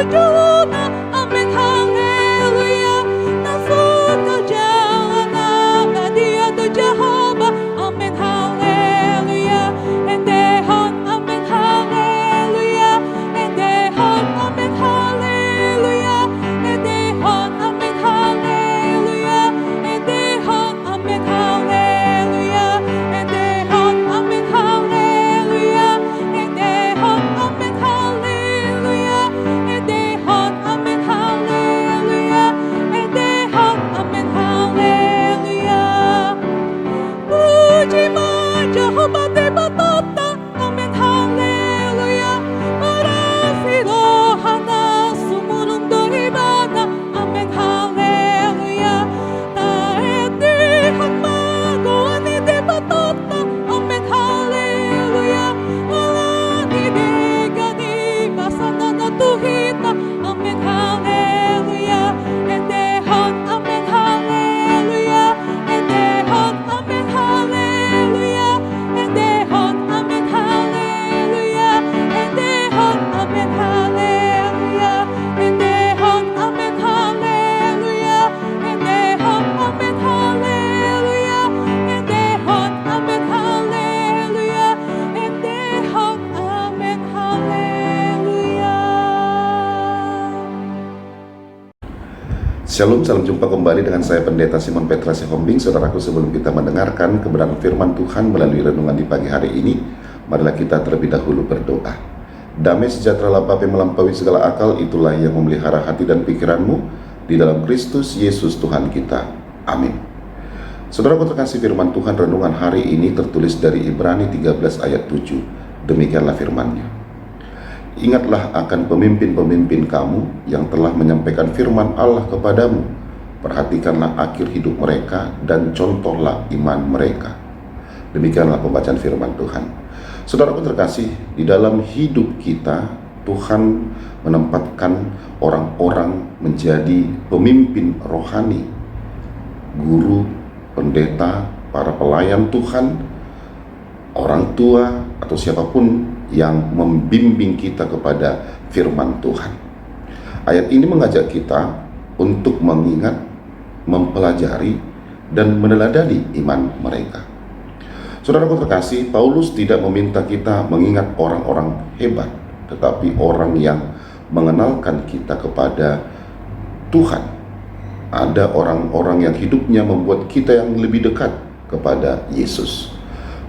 berjuna, amin haleluya. Nasut kau jalan dia tu Jehovah, amin haleluya. Endehon amin haleluya, endehon amin haleluya, endehon amin haleluya, endehon amin haleluya, endehon amin haleluya, endehon amin haleluya, endehon amin haleluya, endehon amin haleluya. Puji Jehovah Debatata, amin haleluya. Marasilo hana sumunung doribana, amin haleluya. Taeti hakmago ani Debatata, amin haleluya. Alani degani basana na tuhita, amin haleluya. Endehon amin haleluya, endehon amin haleluya, endehon amin haleluya, endehon amin haleluya, endehon amin haleluya, endehon amin haleluya, endehon amin haleluya, endehon amin haleluya. Shalom, salam jumpa kembali dengan saya Pendeta Simon Petra Sihombing. Saudaraku, sebelum kita mendengarkan kebenaran firman Tuhan melalui renungan di pagi hari ini, marilah kita terlebih dahulu berdoa. Damai sejahtera Bapa yang melampaui segala akal, itulah yang memelihara hati dan pikiranmu di dalam Kristus Yesus Tuhan kita. Amin. Saudaraku terkasih, firman Tuhan renungan hari ini tertulis dari Ibrani 13 ayat 7. Demikianlah firman-Nya. Ingatlah akan pemimpin-pemimpin kamu yang telah menyampaikan firman Allah kepadamu. Perhatikanlah akhir hidup mereka dan contohlah iman mereka. Demikianlah pembacaan firman Tuhan. Saudaraku terkasih, di dalam hidup kita, Tuhan menempatkan orang-orang menjadi pemimpin rohani, guru, pendeta, para pelayan Tuhan, orang tua, atau siapapun yang membimbing kita kepada firman Tuhan. Ayat ini mengajak kita untuk mengingat, mempelajari, dan meneladani iman mereka. Saudaraku terkasih, Paulus tidak meminta kita mengingat orang-orang hebat, tetapi orang yang mengenalkan kita kepada Tuhan. Ada orang-orang yang hidupnya membuat kita yang lebih dekat kepada Yesus.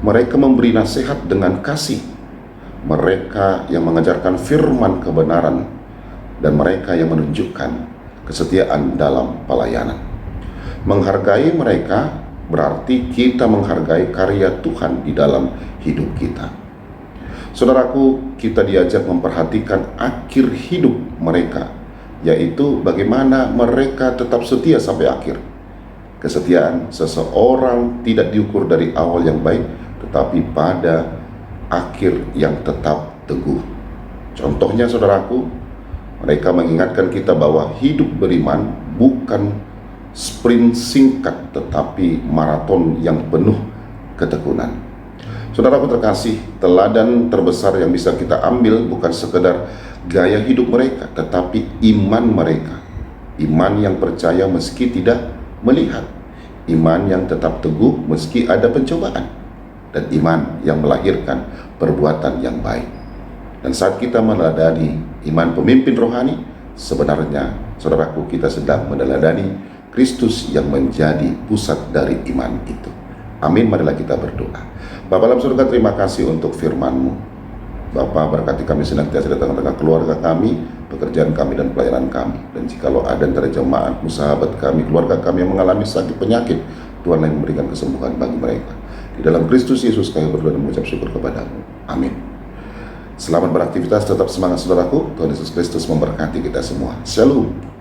Mereka memberi nasihat dengan kasih. Mereka yang mengajarkan firman kebenaran, dan mereka yang menunjukkan kesetiaan dalam pelayanan. Menghargai mereka berarti kita menghargai karya Tuhan di dalam hidup kita. Saudaraku, kita diajak memperhatikan akhir hidup mereka, yaitu bagaimana mereka tetap setia sampai akhir. Kesetiaan seseorang tidak diukur dari awal yang baik, tetapi pada akhir yang tetap teguh. Contohnya, saudaraku, mereka mengingatkan kita bahwa hidup beriman bukan sprint singkat, tetapi maraton yang penuh ketekunan. Saudaraku terkasih, teladan terbesar yang bisa kita ambil bukan sekedar gaya hidup mereka, tetapi iman mereka. Iman yang percaya meski tidak melihat, iman yang tetap teguh meski ada pencobaan, dan iman yang melahirkan perbuatan yang baik. Dan saat kita meneladani iman pemimpin rohani, sebenarnya, saudaraku, kita sedang meneladani Kristus yang menjadi pusat dari iman itu. Amin. Marilah kita berdoa. Bapa dalam surga, terima kasih untuk firman-Mu. Bapa, berkati kami senantiasa di tengah-tengah keluarga kami, pekerjaan kami, dan pelayanan kami. Dan jikalau ada antara jemaat-Mu, sahabat kami, keluarga kami yang mengalami sakit penyakit, Tuhan yang memberikan kesembuhan bagi mereka. Di dalam Kristus Yesus kami berdoa dan mengucap syukur kepadamu. Amin. Selamat beraktivitas, tetap semangat saudaraku. Tuhan Yesus Kristus memberkati kita semua. Shalom.